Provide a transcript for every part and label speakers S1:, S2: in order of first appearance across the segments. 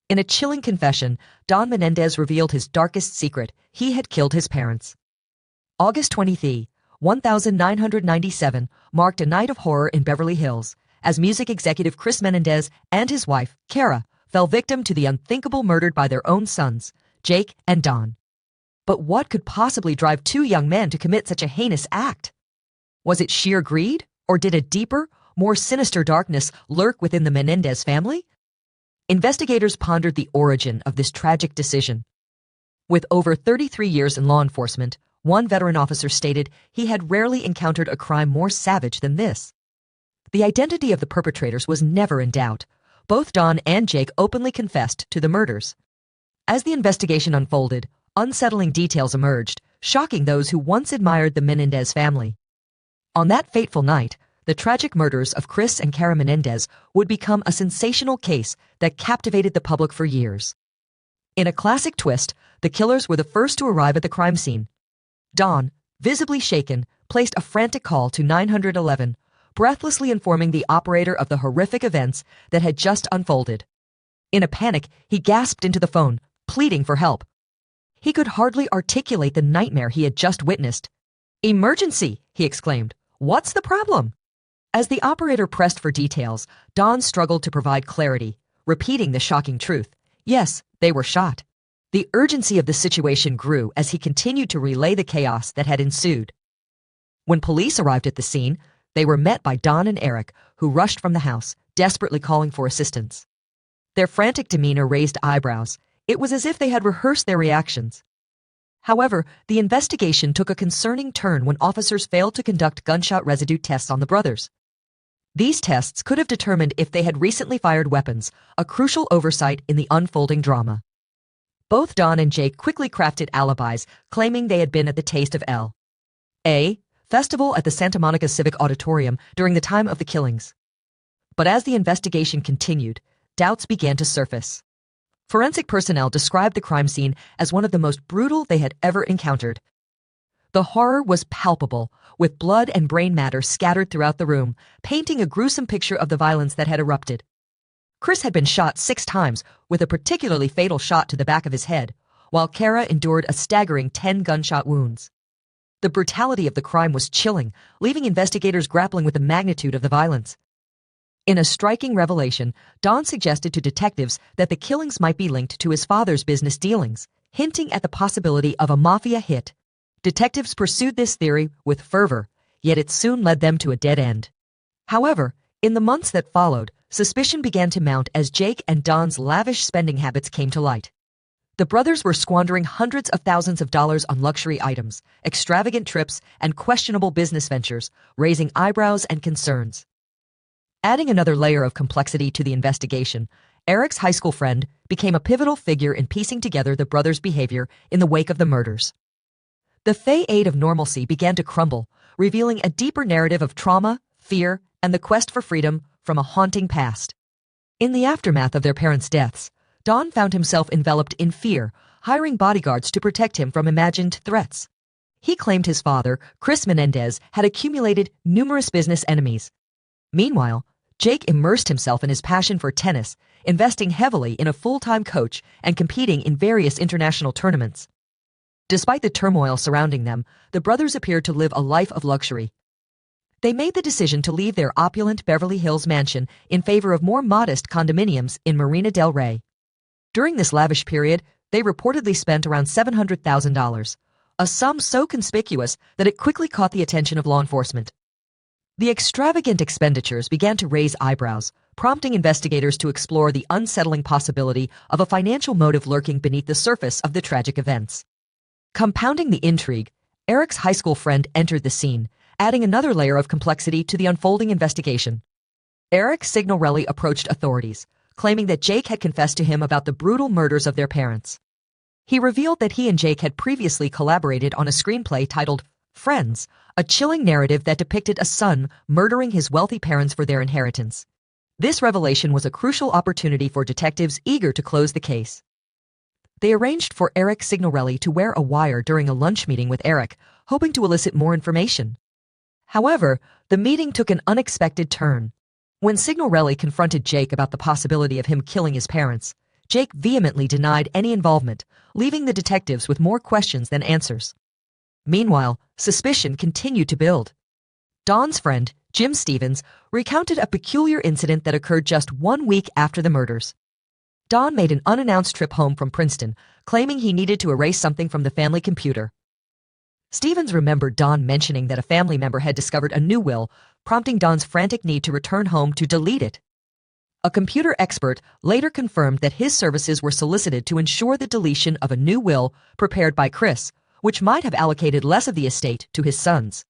S1: In a chilling confession, Don Menendez revealed his darkest secret: he had killed his parents. August 23, 1997 marked a night of horror in Beverly Hills, as music executive Chris Menendez and his wife, Kara, fell victim to the unthinkable, murdered by their own sons, Jake and Don. But what could possibly drive two young men to commit such a heinous act? Was it sheer greed, or did a deeper, more sinister darkness lurk within the Menendez family? Investigators pondered the origin of this tragic decision. With over 33 years in law enforcement, one veteran officer stated he had rarely encountered a crime more savage than this. The identity of the perpetrators was never in doubt. Both Don and Jake openly confessed to the murders. As the investigation unfolded, unsettling details emerged, shocking those who once admired the Menendez family. On that fateful night, the tragic murders of Chris and Kara Menendez would become a sensational case that captivated the public for years. In a classic twist, the killers were the first to arrive at the crime scene. Don, visibly shaken, placed a frantic call to 911, breathlessly informing the operator of the horrific events that had just unfolded. In a panic, he gasped into the phone, pleading for help. He could hardly articulate the nightmare he had just witnessed. "Emergency!" he exclaimed. "What's the problem?" As the operator pressed for details, Don struggled to provide clarity, repeating the shocking truth. Yes, they were shot. The urgency of the situation grew as he continued to relay the chaos that had ensued. When police arrived at the scene, they were met by Don and Eric, who rushed from the house, desperately calling for assistance. Their frantic demeanor raised eyebrows. It was as if they had rehearsed their reactions. However, the investigation took a concerning turn when officers failed to conduct gunshot residue tests on the brothers. These tests could have determined if they had recently fired weapons, a crucial oversight in the unfolding drama. Both Don and Jake quickly crafted alibis, claiming they had been at the Taste of L.A. festival at the Santa Monica Civic Auditorium during the time of the killings. But as the investigation continued, doubts began to surface. Forensic personnel described the crime scene as one of the most brutal they had ever encountered. The horror was palpable, with blood and brain matter scattered throughout the room, painting a gruesome picture of the violence that had erupted. Chris had been shot 6 times, with a particularly fatal shot to the back of his head, while Kara endured a staggering 10 gunshot wounds. The brutality of the crime was chilling, leaving investigators grappling with the magnitude of the violence. In a striking revelation, Don suggested to detectives that the killings might be linked to his father's business dealings, hinting at the possibility of a mafia hit. Detectives pursued this theory with fervor, yet it soon led them to a dead end. However, in the months that followed, suspicion began to mount as Jake and Don's lavish spending habits came to light. The brothers were squandering hundreds of thousands of dollars on luxury items, extravagant trips, and questionable business ventures, raising eyebrows and concerns. Adding another layer of complexity to the investigation, Eric's high school friend became a pivotal figure in piecing together the brothers' behavior in the wake of the murders. The facade of normalcy began to crumble, revealing a deeper narrative of trauma, fear, and the quest for freedom from a haunting past. In the aftermath of their parents' deaths, Don found himself enveloped in fear, hiring bodyguards to protect him from imagined threats. He claimed his father, Chris Menendez, had accumulated numerous business enemies. Meanwhile, Jake immersed himself in his passion for tennis, investing heavily in a full-time coach and competing in various international tournaments. Despite the turmoil surrounding them, the brothers appeared to live a life of luxury. They made the decision to leave their opulent Beverly Hills mansion in favor of more modest condominiums in Marina del Rey. During this lavish period, they reportedly spent around $700,000, a sum so conspicuous that it quickly caught the attention of law enforcement. The extravagant expenditures began to raise eyebrows, prompting investigators to explore the unsettling possibility of a financial motive lurking beneath the surface of the tragic events. Compounding the intrigue, Eric's high school friend entered the scene, adding another layer of complexity to the unfolding investigation. Eric Signorelli approached authorities, claiming that Jake had confessed to him about the brutal murders of their parents. He revealed that he and Jake had previously collaborated on a screenplay titled Friends, a chilling narrative that depicted a son murdering his wealthy parents for their inheritance. This revelation was a crucial opportunity for detectives eager to close the case. They arranged for Eric Signorelli to wear a wire during a lunch meeting with Eric, hoping to elicit more information. However, the meeting took an unexpected turn. When Signorelli confronted Jake about the possibility of him killing his parents, Jake vehemently denied any involvement, leaving the detectives with more questions than answers. Meanwhile, suspicion continued to build. Don's friend, Jim Stevens, recounted a peculiar incident that occurred just 1 week after the murders. Don made an unannounced trip home from Princeton, claiming he needed to erase something from the family computer. Stevens remembered Don mentioning that a family member had discovered a new will, prompting Don's frantic need to return home to delete it. A computer expert later confirmed that his services were solicited to ensure the deletion of a new will prepared by Chris, which might have allocated less of the estate to his sons.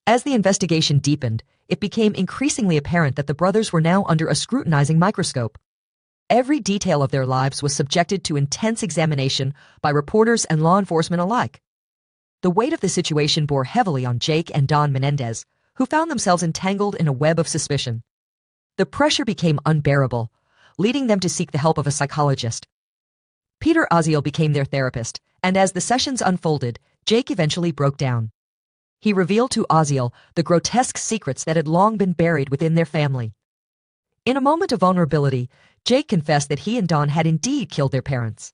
S1: As the investigation deepened, it became increasingly apparent that the brothers were now under a scrutinizing microscope. Every detail of their lives was subjected to intense examination by reporters and law enforcement alike. The weight of the situation bore heavily on Jake and Don Menendez, who found themselves entangled in a web of suspicion. The pressure became unbearable, leading them to seek the help of a psychologist. Peter Oziel became their therapist, and as the sessions unfolded, Jake eventually broke down. He revealed to Oziel the grotesque secrets that had long been buried within their family. In a moment of vulnerability, Jake confessed that he and Don had indeed killed their parents.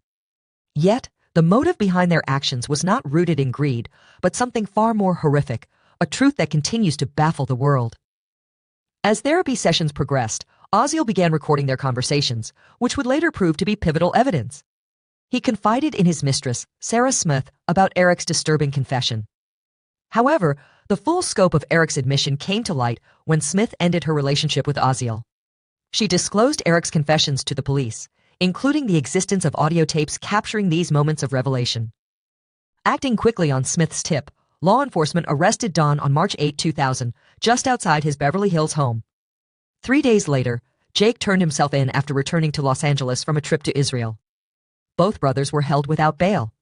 S1: Yet, the motive behind their actions was not rooted in greed, but something far more horrific, a truth that continues to baffle the world. As therapy sessions progressed, Oziel began recording their conversations, which would later prove to be pivotal evidence. He confided in his mistress, Sarah Smith, about Eric's disturbing confession. However, the full scope of Eric's admission came to light when Smith ended her relationship with Oziel. She disclosed Eric's confessions to the police, including the existence of audio tapes capturing these moments of revelation. Acting quickly on Smith's tip, law enforcement arrested Don on March 8, 2000, just outside his Beverly Hills home. 3 days later, Jake turned himself in after returning to Los Angeles from a trip to Israel. Both brothers were held without bail.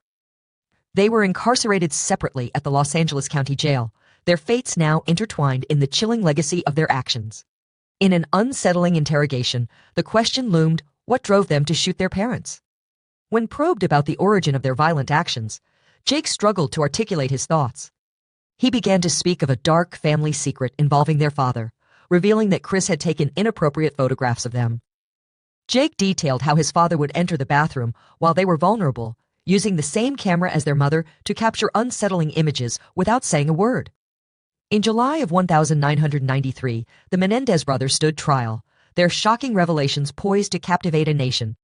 S1: They were incarcerated separately at the Los Angeles County Jail, their fates now intertwined in the chilling legacy of their actions. In an unsettling interrogation, the question loomed, what drove them to shoot their parents? When probed about the origin of their violent actions, Jake struggled to articulate his thoughts. He began to speak of a dark family secret involving their father, revealing that Chris had taken inappropriate photographs of them. Jake detailed how his father would enter the bathroom while they were vulnerable, using the same camera as their mother to capture unsettling images without saying a word. In July of 1993, the Menendez brothers stood trial, their shocking revelations poised to captivate a nation.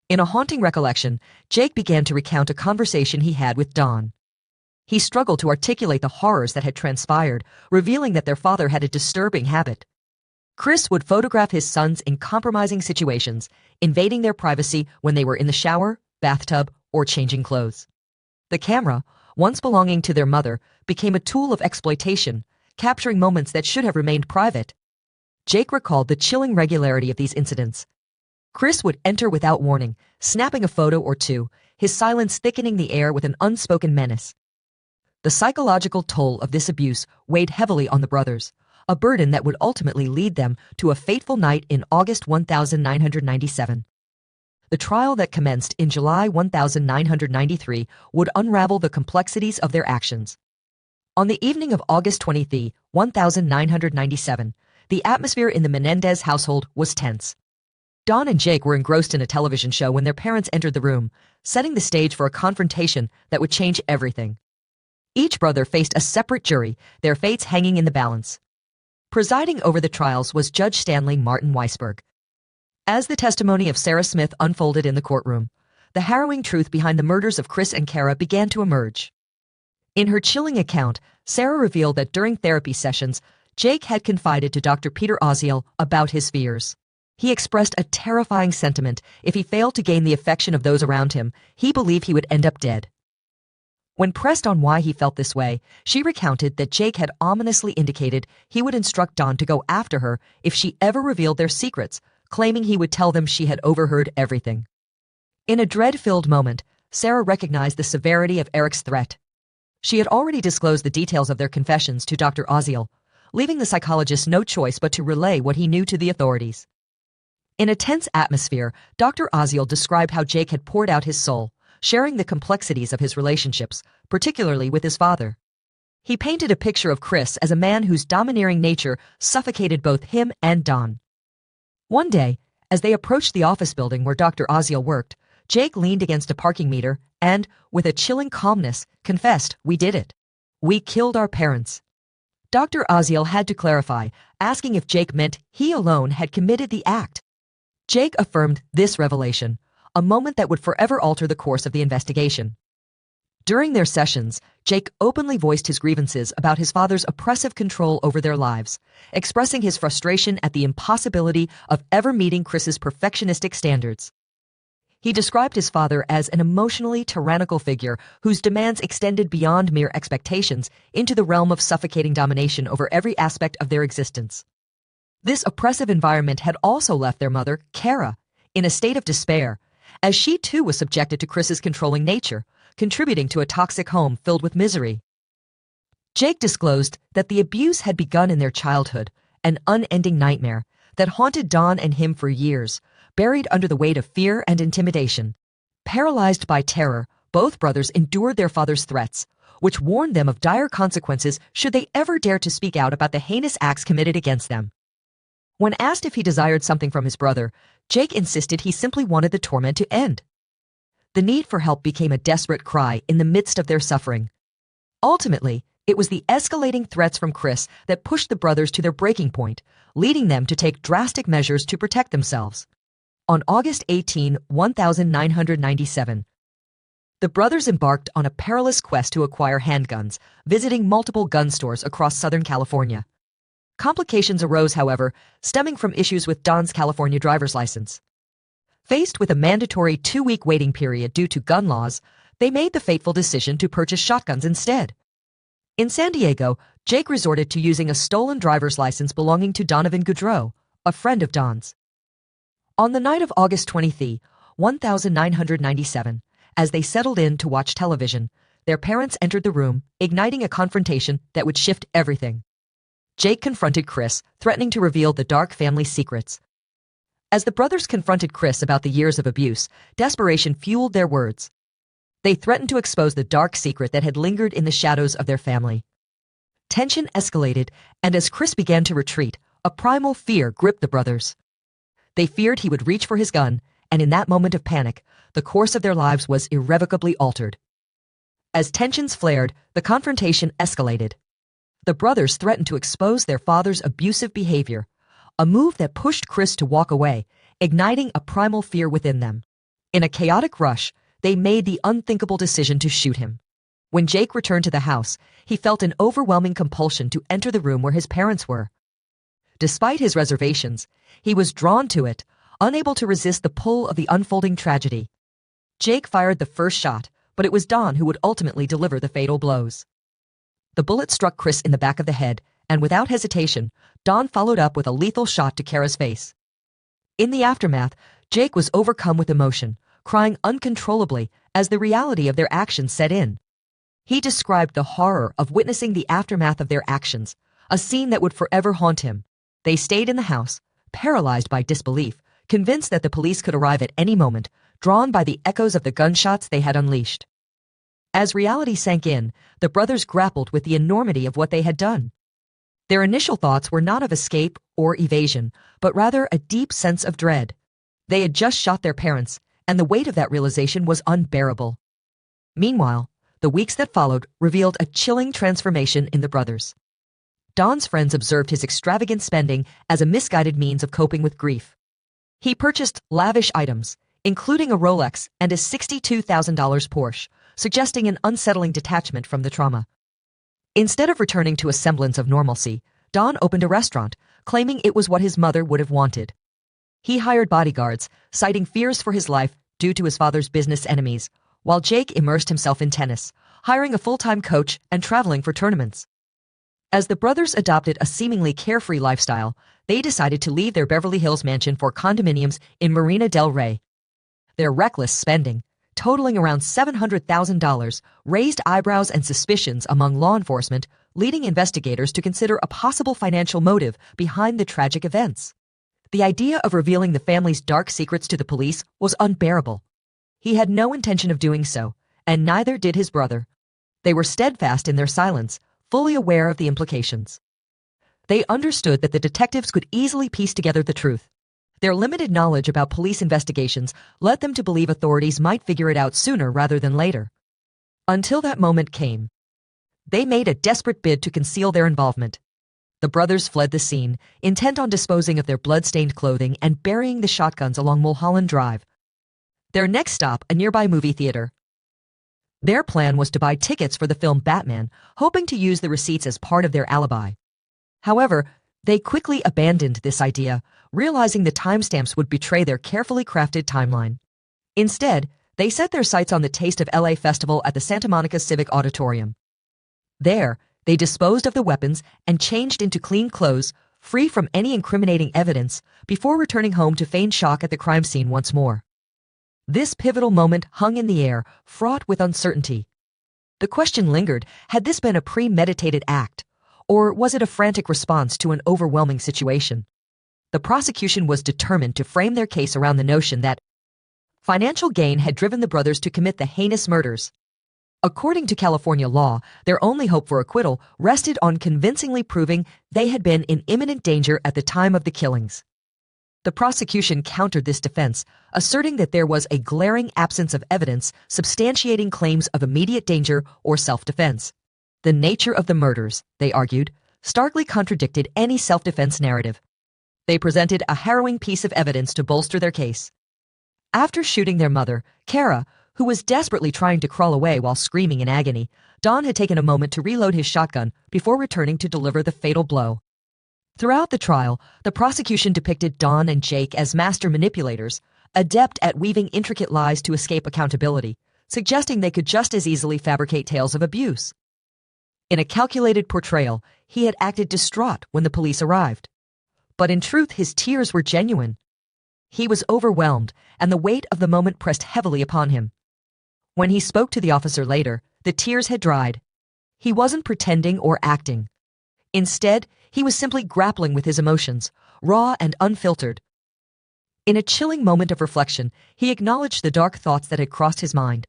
S1: In a haunting recollection, Jake began to recount a conversation he had with Don. He struggled to articulate the horrors that had transpired, revealing that their father had a disturbing habit. Chris would photograph his sons in compromising situations, invading their privacy when they were in the shower, bathtub, or changing clothes. The camera, once belonging to their mother, became a tool of exploitation, capturing moments that should have remained private. Jake recalled the chilling regularity of these incidents. Chris would enter without warning, snapping a photo or two, his silence thickening the air with an unspoken menace. The psychological toll of this abuse weighed heavily on the brothers, a burden that would ultimately lead them to a fateful night in August 1997. The trial that commenced in July 1993 would unravel the complexities of their actions. On the evening of August 23, 1997, the atmosphere in the Menendez household was tense. Don and Jake were engrossed in a television show when their parents entered the room, setting the stage for a confrontation that would change everything. Each brother faced a separate jury, their fates hanging in the balance. Presiding over the trials was Judge Stanley Martin Weisberg. As the testimony of Sarah Smith unfolded in the courtroom, the harrowing truth behind the murders of Chris and Kara began to emerge. In her chilling account, Sarah revealed that during therapy sessions, Jake had confided to Dr. Peter Oziel about his fears. He expressed a terrifying sentiment: if he failed to gain the affection of those around him, he believed he would end up dead. When pressed on why he felt this way, she recounted that Jake had ominously indicated he would instruct Don to go after her if she ever revealed their secrets, claiming he would tell them she had overheard everything. In a dread-filled moment, Sarah recognized the severity of Eric's threat. She had already disclosed the details of their confessions to Dr. Oziel, leaving the psychologist no choice but to relay what he knew to the authorities. In a tense atmosphere, Dr. Oziel described how Jake had poured out his soul, sharing the complexities of his relationships, particularly with his father. He painted a picture of Chris as a man whose domineering nature suffocated both him and Don. One day, As they approached the office building where Dr. Oziel worked, Jake leaned against a parking meter and, with a chilling calmness, confessed, "We did it. We killed our parents." Dr. Oziel had to clarify, asking if Jake meant he alone had committed the act. Jake affirmed this revelation, a moment that would forever alter the course of the investigation. During their sessions, Jake openly voiced his grievances about his father's oppressive control over their lives, expressing his frustration at the impossibility of ever meeting Chris's perfectionistic standards. He described his father as an emotionally tyrannical figure whose demands extended beyond mere expectations into the realm of suffocating domination over every aspect of their existence. This oppressive environment had also left their mother, Kara, in a state of despair, as she too was subjected to Chris's controlling nature, contributing to a toxic home filled with misery. Jake disclosed that the abuse had begun in their childhood, an unending nightmare that haunted Dawn and him for years, buried under the weight of fear and intimidation. Paralyzed by terror, both brothers endured their father's threats, which warned them of dire consequences should they ever dare to speak out about the heinous acts committed against them. When asked if he desired something from his brother, Jake insisted he simply wanted the torment to end. The need for help became a desperate cry in the midst of their suffering. Ultimately, it was the escalating threats from Chris that pushed the brothers to their breaking point, leading them to take drastic measures to protect themselves. On August 18, 1997, the brothers embarked on a perilous quest to acquire handguns, visiting multiple gun stores across Southern California. Complications arose, however, stemming from issues with Don's California driver's license. Faced with a mandatory 2-week waiting period due to gun laws, they made the fateful decision to purchase shotguns instead. In San Diego, Jake resorted to using a stolen driver's license belonging to Donovan Goudreau, a friend of Don's. On the night of August 23, 1997, as they settled in to watch television, their parents entered the room, igniting a confrontation that would shift everything. Jake confronted Chris, threatening to reveal the dark family secrets. As the brothers confronted Chris about the years of abuse, desperation fueled their words. They threatened to expose the dark secret that had lingered in the shadows of their family. Tension escalated, and as Chris began to retreat, a primal fear gripped the brothers. They feared he would reach for his gun, and in that moment of panic, the course of their lives was irrevocably altered. As tensions flared, the confrontation escalated. The brothers threatened to expose their father's abusive behavior, a move that pushed Chris to walk away, igniting a primal fear within them. In a chaotic rush, they made the unthinkable decision to shoot him. When Jake returned to the house, he felt an overwhelming compulsion to enter the room where his parents were. Despite his reservations, he was drawn to it, unable to resist the pull of the unfolding tragedy. Jake fired the first shot, but it was Don who would ultimately deliver the fatal blows. The bullet struck Chris in the back of the head, and without hesitation, Don followed up with a lethal shot to Kara's face. In the aftermath, Jake was overcome with emotion, crying uncontrollably as the reality of their actions set in. He described the horror of witnessing the aftermath of their actions, a scene that would forever haunt him. They stayed in the house, paralyzed by disbelief, convinced that the police could arrive at any moment, drawn by the echoes of the gunshots they had unleashed. As reality sank in, the brothers grappled with the enormity of what they had done. Their initial thoughts were not of escape or evasion, but rather a deep sense of dread. They had just shot their parents, and the weight of that realization was unbearable. Meanwhile, the weeks that followed revealed a chilling transformation in the brothers. Don's friends observed his extravagant spending as a misguided means of coping with grief. He purchased lavish items, including a Rolex and a $62,000 Porsche, suggesting an unsettling detachment from the trauma. Instead of returning to a semblance of normalcy, Don opened a restaurant, claiming it was what his mother would have wanted. He hired bodyguards, citing fears for his life due to his father's business enemies, while Jake immersed himself in tennis, hiring a full-time coach and traveling for tournaments. As the brothers adopted a seemingly carefree lifestyle, they decided to leave their Beverly Hills mansion for condominiums in Marina del Rey. Their reckless spending, totaling around $700,000, raised eyebrows and suspicions among law enforcement, leading investigators to consider a possible financial motive behind the tragic events. The idea of revealing the family's dark secrets to the police was unbearable. He had no intention of doing so, and neither did his brother. They were steadfast in their silence, fully aware of the implications. They understood that the detectives could easily piece together the truth. Their limited knowledge about police investigations led them to believe authorities might figure it out sooner rather than later. Until that moment came. They made a desperate bid to conceal their involvement. The brothers fled the scene, intent on disposing of their blood-stained clothing and burying the shotguns along Mulholland Drive. Their next stop, a nearby movie theater. Their plan was to buy tickets for the film Batman, hoping to use the receipts as part of their alibi. However, they quickly abandoned this idea, realizing the timestamps would betray their carefully crafted timeline. Instead, they set their sights on the Taste of LA Festival at the Santa Monica Civic Auditorium. There, they disposed of the weapons and changed into clean clothes, free from any incriminating evidence, before returning home to feign shock at the crime scene once more. This pivotal moment hung in the air, fraught with uncertainty. The question lingered, had this been a premeditated act, or was it a frantic response to an overwhelming situation? The prosecution was determined to frame their case around the notion that financial gain had driven the brothers to commit the heinous murders. According to California law, their only hope for acquittal rested on convincingly proving they had been in imminent danger at the time of the killings. The prosecution countered this defense, asserting that there was a glaring absence of evidence substantiating claims of immediate danger or self-defense. The nature of the murders, they argued, starkly contradicted any self-defense narrative. They presented a harrowing piece of evidence to bolster their case. After shooting their mother, Kara, who was desperately trying to crawl away while screaming in agony, Don had taken a moment to reload his shotgun before returning to deliver the fatal blow. Throughout the trial, the prosecution depicted Don and Jake as master manipulators, adept at weaving intricate lies to escape accountability, suggesting they could just as easily fabricate tales of abuse. In a calculated portrayal, he had acted distraught when the police arrived. But in truth, his tears were genuine. He was overwhelmed, and the weight of the moment pressed heavily upon him. When he spoke to the officer later, the tears had dried. He wasn't pretending or acting. Instead, he was simply grappling with his emotions, raw and unfiltered. In a chilling moment of reflection, he acknowledged the dark thoughts that had crossed his mind.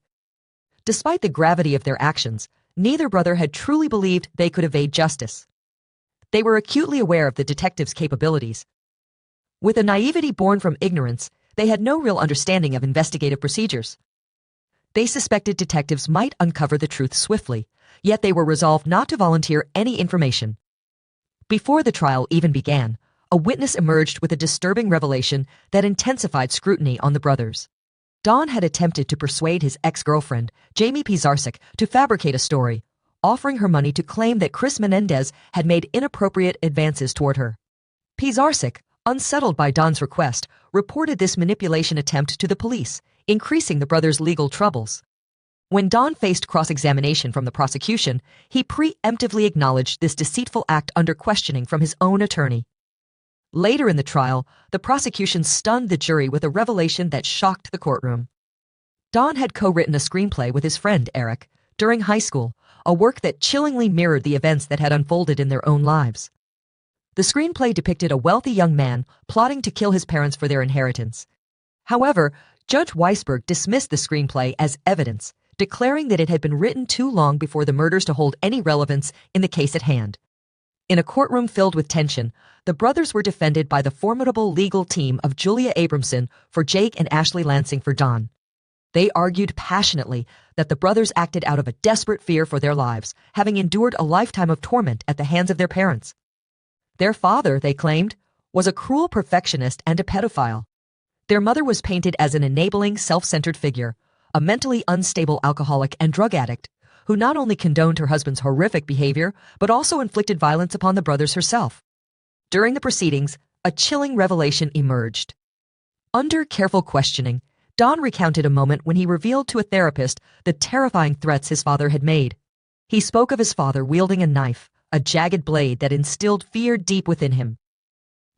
S1: Despite the gravity of their actions, neither brother had truly believed they could evade justice. They were acutely aware of the detective's capabilities. With a naivety born from ignorance, they had no real understanding of investigative procedures. They suspected detectives might uncover the truth swiftly, yet they were resolved not to volunteer any information. Before the trial even began, a witness emerged with a disturbing revelation that intensified scrutiny on the brothers. Don had attempted to persuade his ex-girlfriend, Jamie Pizarczyk, to fabricate a story, offering her money to claim that Chris Menendez had made inappropriate advances toward her. Pizarczyk, unsettled by Don's request, reported this manipulation attempt to the police, increasing the brothers' legal troubles. When Don faced cross-examination from the prosecution, he preemptively acknowledged this deceitful act under questioning from his own attorney. Later in the trial, the prosecution stunned the jury with a revelation that shocked the courtroom. Don had co-written a screenplay with his friend Eric during high school, a work that chillingly mirrored the events that had unfolded in their own lives. The screenplay depicted a wealthy young man plotting to kill his parents for their inheritance. However, Judge Weisberg dismissed the screenplay as evidence, declaring that it had been written too long before the murders to hold any relevance in the case at hand. In a courtroom filled with tension, the brothers were defended by the formidable legal team of Julia Abramson for Jake and Ashley Lansing for Don. They argued passionately that the brothers acted out of a desperate fear for their lives, having endured a lifetime of torment at the hands of their parents. Their father, they claimed, was a cruel perfectionist and a pedophile. Their mother was painted as an enabling, self-centered figure, a mentally unstable alcoholic and drug addict, who not only condoned her husband's horrific behavior, but also inflicted violence upon the brothers herself. During the proceedings, a chilling revelation emerged. Under careful questioning, Don recounted a moment when he revealed to a therapist the terrifying threats his father had made. He spoke of his father wielding a knife, a jagged blade that instilled fear deep within him.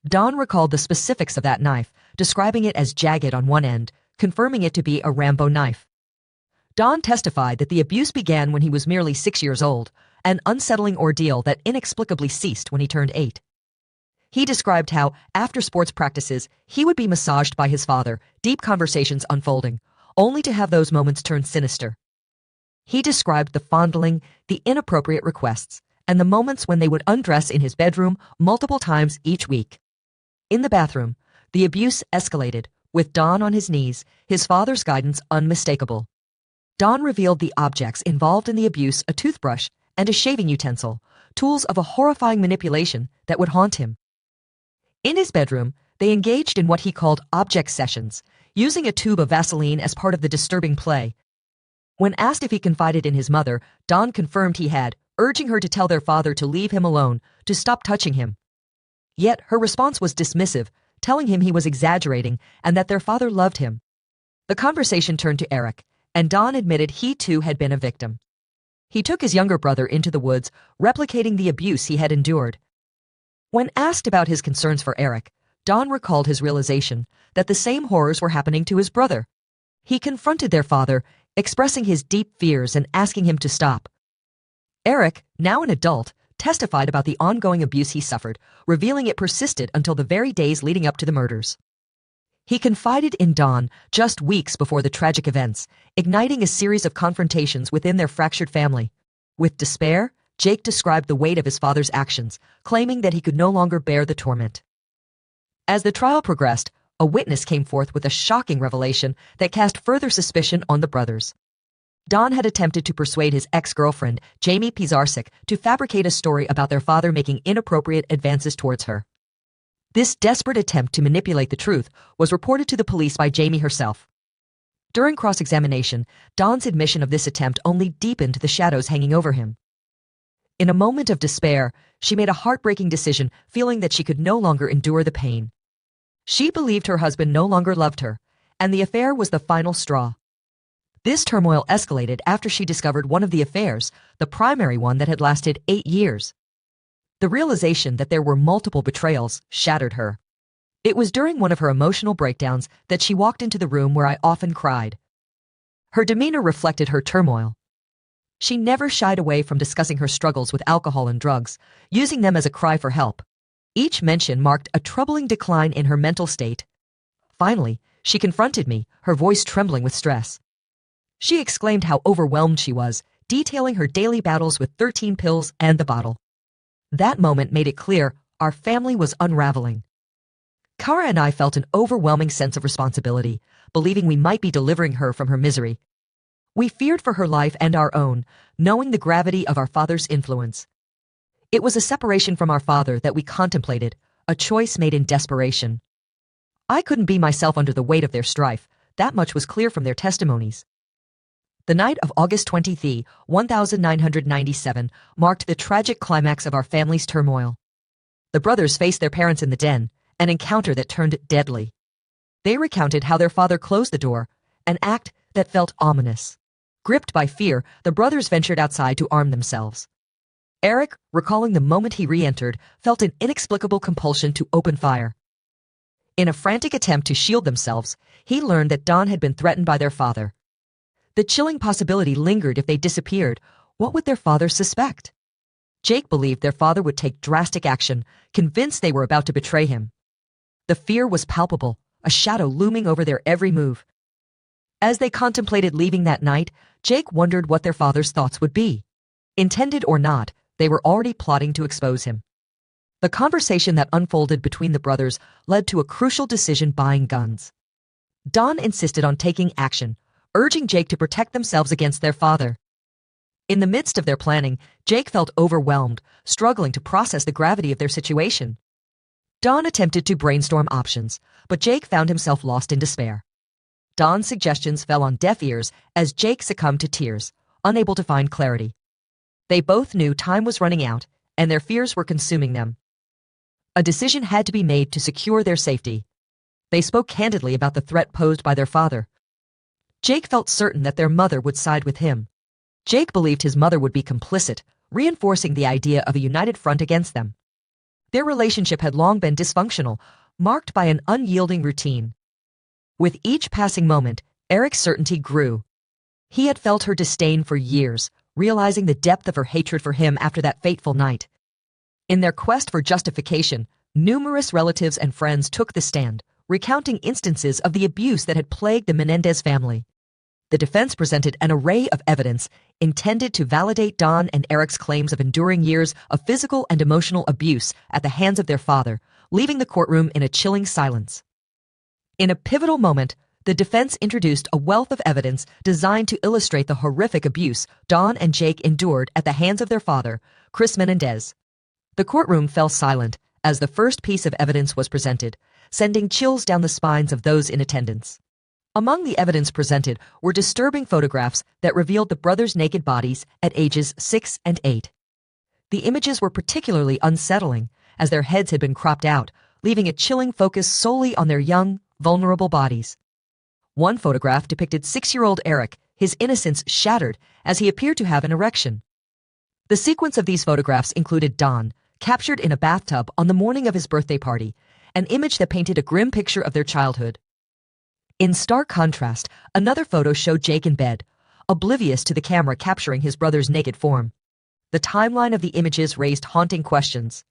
S1: Don recalled the specifics of that knife, describing it as jagged on one end, confirming it to be a Rambo knife. Don testified that the abuse began when he was merely 6 years old, an unsettling ordeal that inexplicably ceased when he turned 8. He described how, after sports practices, he would be massaged by his father, deep conversations unfolding, only to have those moments turn sinister. He described the fondling, the inappropriate requests, and the moments when they would undress in his bedroom multiple times each week. In the bathroom, The abuse escalated, with Don on his knees, his father's guidance unmistakable. Don revealed the objects involved in the abuse: a toothbrush and a shaving utensil, tools of a horrifying manipulation that would haunt him. In his bedroom, they engaged in what he called object sessions, using a tube of Vaseline as part of the disturbing play. When asked if he confided in his mother, Don confirmed he had, urging her to tell their father to leave him alone, to stop touching him. Yet her response was dismissive, telling him he was exaggerating and that their father loved him. The conversation turned to Eric, and Don admitted he too had been a victim. He took his younger brother into the woods, replicating the abuse he had endured. When asked about his concerns for Eric, Don recalled his realization that the same horrors were happening to his brother. He confronted their father, expressing his deep fears and asking him to stop. Eric, now an adult, testified about the ongoing abuse he suffered, revealing it persisted until the very days leading up to the murders. He confided in Don just weeks before the tragic events, igniting a series of confrontations within their fractured family. With despair, Jake described the weight of his father's actions, claiming that he could no longer bear the torment. As the trial progressed, a witness came forth with a shocking revelation that cast further suspicion on the brothers. Don had attempted to persuade his ex-girlfriend, Jamie Pizarczyk, to fabricate a story about their father making inappropriate advances towards her. This desperate attempt to manipulate the truth was reported to the police by Jamie herself. During cross-examination, Don's admission of this attempt only deepened the shadows hanging over him. In a moment of despair, she made a heartbreaking decision, feeling that she could no longer endure the pain. She believed her husband no longer loved her, and the affair was the final straw. This turmoil escalated after she discovered one of the affairs, the primary one that had lasted 8 years. The realization that there were multiple betrayals shattered her. It was during one of her emotional breakdowns that she walked into the room where I often cried. Her demeanor reflected her turmoil. She never shied away from discussing her struggles with alcohol and drugs, using them as a cry for help. Each mention marked a troubling decline in her mental state. Finally, she confronted me, her voice trembling with stress. She exclaimed how overwhelmed she was, detailing her daily battles with 13 pills and the bottle. That moment made it clear our family was unraveling. Kara and I felt an overwhelming sense of responsibility, believing we might be delivering her from her misery. We feared for her life and our own, knowing the gravity of our father's influence. It was a separation from our father that we contemplated, a choice made in desperation. I couldn't be myself under the weight of their strife, that much was clear from their testimonies. The night of August 23, 1997, marked the tragic climax of our family's turmoil. The brothers faced their parents in the den, an encounter that turned deadly. They recounted how their father closed the door, an act that felt ominous. Gripped by fear, the brothers ventured outside to arm themselves. Eric, recalling the moment he re-entered, felt an inexplicable compulsion to open fire. In a frantic attempt to shield themselves, he learned that Don had been threatened by their father. The chilling possibility lingered: if they disappeared, what would their father suspect? Jake believed their father would take drastic action, convinced they were about to betray him. The fear was palpable, a shadow looming over their every move. As they contemplated leaving that night, Jake wondered what their father's thoughts would be. Intended or not, they were already plotting to expose him. The conversation that unfolded between the brothers led to a crucial decision: buying guns. Don insisted on taking action, urging Jake to protect themselves against their father. In the midst of their planning, Jake felt overwhelmed, struggling to process the gravity of their situation. Don attempted to brainstorm options, but Jake found himself lost in despair. Don's suggestions fell on deaf ears as Jake succumbed to tears, unable to find clarity. They both knew time was running out, and their fears were consuming them. A decision had to be made to secure their safety. They spoke candidly about the threat posed by their father. Jake felt certain that their mother would side with him. Jake believed his mother would be complicit, reinforcing the idea of a united front against them. Their relationship had long been dysfunctional, marked by an unyielding routine. With each passing moment, Eric's certainty grew. He had felt her disdain for years, realizing the depth of her hatred for him after that fateful night. In their quest for justification, numerous relatives and friends took the stand, recounting instances of the abuse that had plagued the Menendez family. The defense presented an array of evidence intended to validate Don and Eric's claims of enduring years of physical and emotional abuse at the hands of their father, leaving the courtroom in a chilling silence. In a pivotal moment, the defense introduced a wealth of evidence designed to illustrate the horrific abuse Dawn and Jake endured at the hands of their father, Chris Menendez. The courtroom fell silent as the first piece of evidence was presented, sending chills down the spines of those in attendance. Among the evidence presented were disturbing photographs that revealed the brothers' naked bodies at ages 6 and 8. The images were particularly unsettling, as their heads had been cropped out, leaving a chilling focus solely on their young, vulnerable bodies. One photograph depicted 6-year-old Eric, his innocence shattered as he appeared to have an erection. The sequence of these photographs included Dawn, captured in a bathtub on the morning of his birthday party, an image that painted a grim picture of their childhood. In stark contrast, another photo showed Jake in bed, oblivious to the camera capturing his brother's naked form. The timeline of the images raised haunting questions.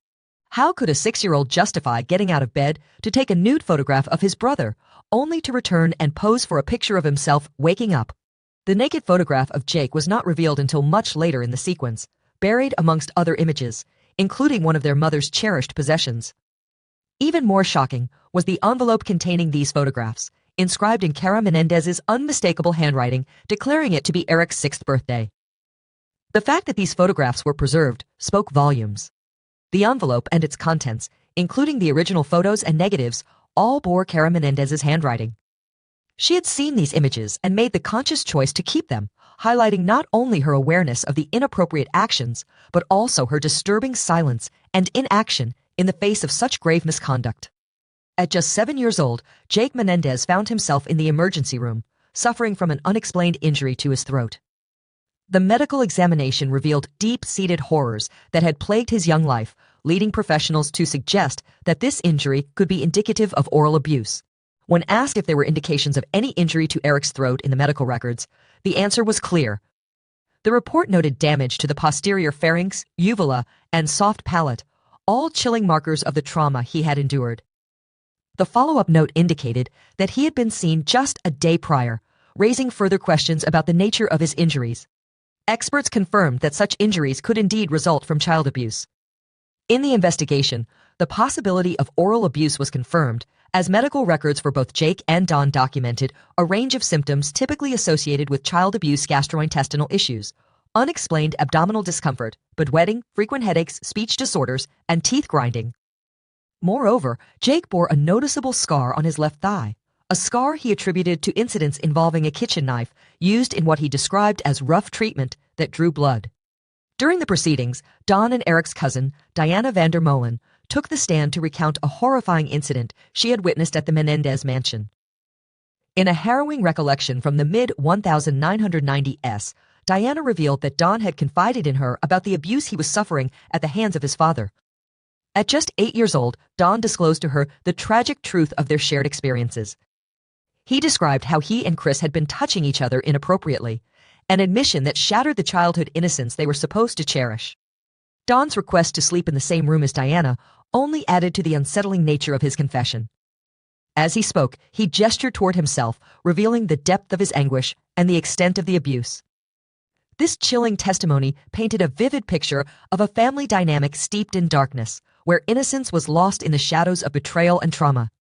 S1: How could a 6-year-old justify getting out of bed to take a nude photograph of his brother, only to return and pose for a picture of himself waking up? The naked photograph of Jake was not revealed until much later in the sequence, buried amongst other images, including one of their mother's cherished possessions. Even more shocking was the envelope containing these photographs, inscribed in Cara Menendez's unmistakable handwriting, declaring it to be Eric's 6th birthday. The fact that these photographs were preserved spoke volumes. The envelope and its contents, including the original photos and negatives, all bore Cara Menendez's handwriting. She had seen these images and made the conscious choice to keep them, highlighting not only her awareness of the inappropriate actions, but also her disturbing silence and inaction in the face of such grave misconduct. At just 7 years old, Jake Menendez found himself in the emergency room, suffering from an unexplained injury to his throat. The medical examination revealed deep-seated horrors that had plagued his young life, leading professionals to suggest that this injury could be indicative of oral abuse. When asked if there were indications of any injury to Eric's throat in the medical records, the answer was clear. The report noted damage to the posterior pharynx, uvula, and soft palate, all chilling markers of the trauma he had endured. The follow-up note indicated that he had been seen just a day prior, raising further questions about the nature of his injuries. Experts confirmed that such injuries could indeed result from child abuse. In the investigation, the possibility of oral abuse was confirmed, as medical records for both Jake and Dawn documented a range of symptoms typically associated with child abuse gastrointestinal issues: unexplained abdominal discomfort, bedwetting, frequent headaches, speech disorders, and teeth grinding. Moreover, Jake bore a noticeable scar on his left thigh, a scar he attributed to incidents involving a kitchen knife used in what he described as rough treatment that drew blood. During the proceedings, Dawn and Eric's cousin, Diana Vander Molen, took the stand to recount a horrifying incident she had witnessed at the Menendez mansion. In a harrowing recollection from the mid-1990s, Diana revealed that Dawn had confided in her about the abuse he was suffering at the hands of his father. At just 8 years old, Dawn disclosed to her the tragic truth of their shared experiences. He described how he and Chris had been touching each other inappropriately, an admission that shattered the childhood innocence they were supposed to cherish. Dawn's request to sleep in the same room as Diana only added to the unsettling nature of his confession. As he spoke, he gestured toward himself, revealing the depth of his anguish and the extent of the abuse. This chilling testimony painted a vivid picture of a family dynamic steeped in darkness, where innocence was lost in the shadows of betrayal and trauma.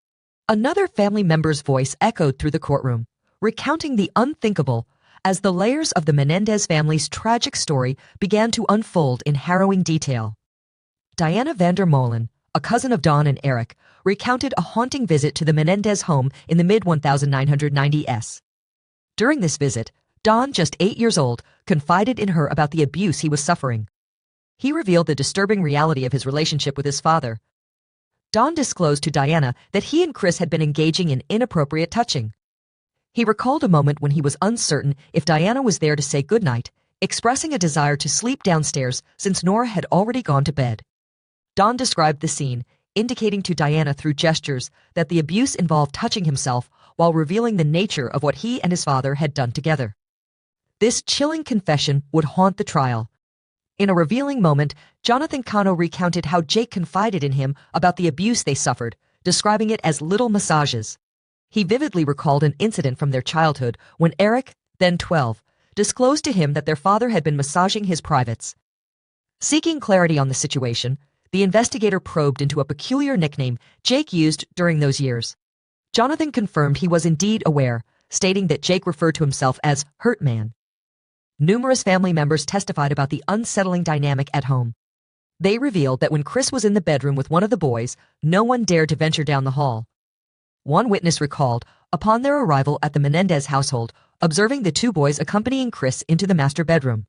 S1: Another family member's voice echoed through the courtroom, recounting the unthinkable as the layers of the Menendez family's tragic story began to unfold in harrowing detail. Diana Vander Molen, a cousin of Dawn and Eric, recounted a haunting visit to the Menendez home in the mid-1990s. During this visit, Dawn, just 8 years old, confided in her about the abuse he was suffering. He revealed the disturbing reality of his relationship with his father. Dawn disclosed to Diana that he and Chris had been engaging in inappropriate touching. He recalled a moment when he was uncertain if Diana was there to say goodnight, expressing a desire to sleep downstairs since Nora had already gone to bed. Dawn described the scene, indicating to Diana through gestures that the abuse involved touching himself while revealing the nature of what he and his father had done together. This chilling confession would haunt the trial. In a revealing moment, Jonathan Cano recounted how Jake confided in him about the abuse they suffered, describing it as little massages. He vividly recalled an incident from their childhood when Eric, then 12, disclosed to him that their father had been massaging his privates. Seeking clarity on the situation, the investigator probed into a peculiar nickname Jake used during those years. Jonathan confirmed he was indeed aware, stating that Jake referred to himself as Hurt Man. Numerous family members testified about the unsettling dynamic at home. They revealed that when Chris was in the bedroom with one of the boys, no one dared to venture down the hall. One witness recalled, upon their arrival at the Menendez household, observing the two boys accompanying Chris into the master bedroom.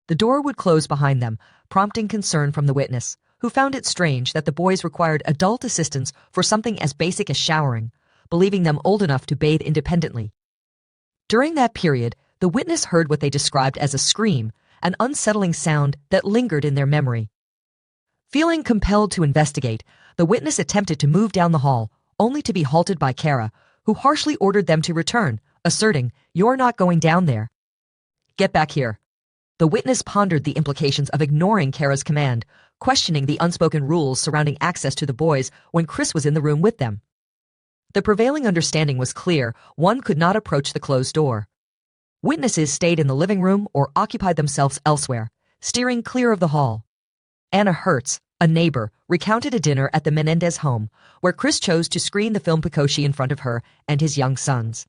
S1: The door would close behind them, prompting concern from the witness, who found it strange that the boys required adult assistance for something as basic as showering, believing them old enough to bathe independently. During that period, the witness heard what they described as a scream, an unsettling sound that lingered in their memory. Feeling compelled to investigate, the witness attempted to move down the hall, only to be halted by Kara, who harshly ordered them to return, asserting, "You're not going down there. Get back here." The witness pondered the implications of ignoring Kara's command, questioning the unspoken rules surrounding access to the boys when Chris was in the room with them. The prevailing understanding was clear: one could not approach the closed door. Witnesses stayed in the living room or occupied themselves elsewhere, steering clear of the hall. Anna Hertz, a neighbor, recounted a dinner at the Menendez home, where Chris chose to screen the film Pikoshi in front of her and his young sons.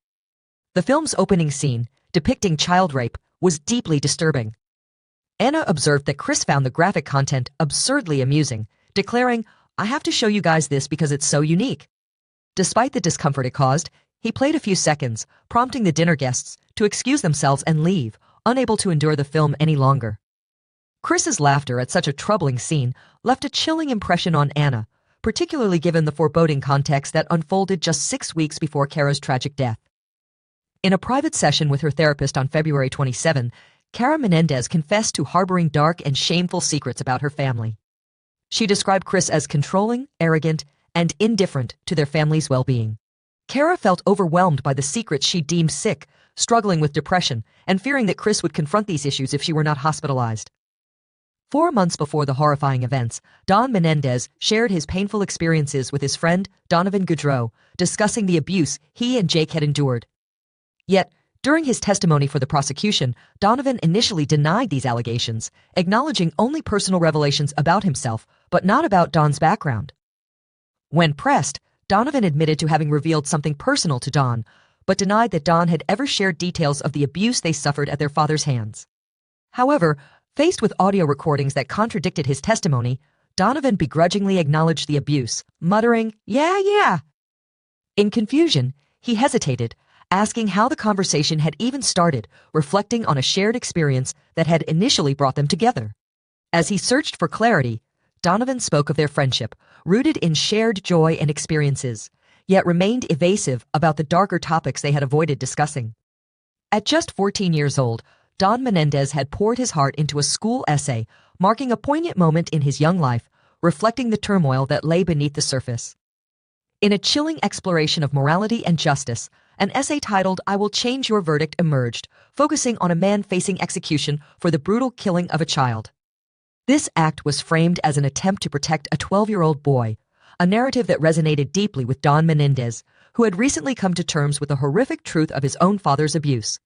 S1: The film's opening scene, depicting child rape, was deeply disturbing. Anna observed that Chris found the graphic content absurdly amusing, declaring, "I have to show you guys this because it's so unique." Despite the discomfort it caused, he played a few seconds, prompting the dinner guests to excuse themselves and leave, unable to endure the film any longer. Chris's laughter at such a troubling scene left a chilling impression on Anna, particularly given the foreboding context that unfolded just 6 weeks before Kara's tragic death. In a private session with her therapist on February 27, Kara Menendez confessed to harboring dark and shameful secrets about her family. She described Chris as controlling, arrogant, and indifferent to their family's well-being. Kara felt overwhelmed by the secrets she deemed sick, struggling with depression, and fearing that Chris would confront these issues if she were not hospitalized. 4 months before the horrifying events, Don Menendez shared his painful experiences with his friend, Donovan Goudreau, discussing the abuse he and Jake had endured. Yet, during his testimony for the prosecution, Donovan initially denied these allegations, acknowledging only personal revelations about himself, but not about Don's background. When pressed, Donovan admitted to having revealed something personal to Don, but denied that Don had ever shared details of the abuse they suffered at their father's hands. However, faced with audio recordings that contradicted his testimony, Donovan begrudgingly acknowledged the abuse, muttering, "Yeah." In confusion, he hesitated, asking how the conversation had even started, reflecting on a shared experience that had initially brought them together. As he searched for clarity, Donovan spoke of their friendship, rooted in shared joy and experiences, yet remained evasive about the darker topics they had avoided discussing. At just 14 years old, Don Menendez had poured his heart into a school essay, marking a poignant moment in his young life, reflecting the turmoil that lay beneath the surface. In a chilling exploration of morality and justice, an essay titled "I Will Change Your Verdict" emerged, focusing on a man facing execution for the brutal killing of a child. This act was framed as an attempt to protect a 12-year-old boy, a narrative that resonated deeply with Don Menendez, who had recently come to terms with the horrific truth of his own father's abuse.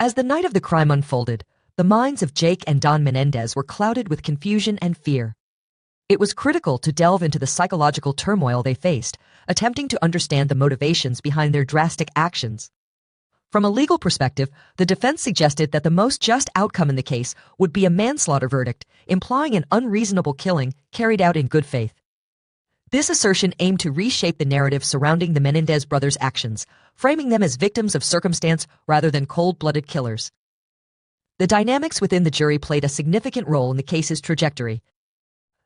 S1: As the night of the crime unfolded, the minds of Jake and Don Menendez were clouded with confusion and fear. It was critical to delve into the psychological turmoil they faced, attempting to understand the motivations behind their drastic actions. From a legal perspective, the defense suggested that the most just outcome in the case would be a manslaughter verdict, implying an unreasonable killing carried out in good faith. This assertion aimed to reshape the narrative surrounding the Menendez brothers' actions, framing them as victims of circumstance rather than cold-blooded killers. The dynamics within the jury played a significant role in the case's trajectory.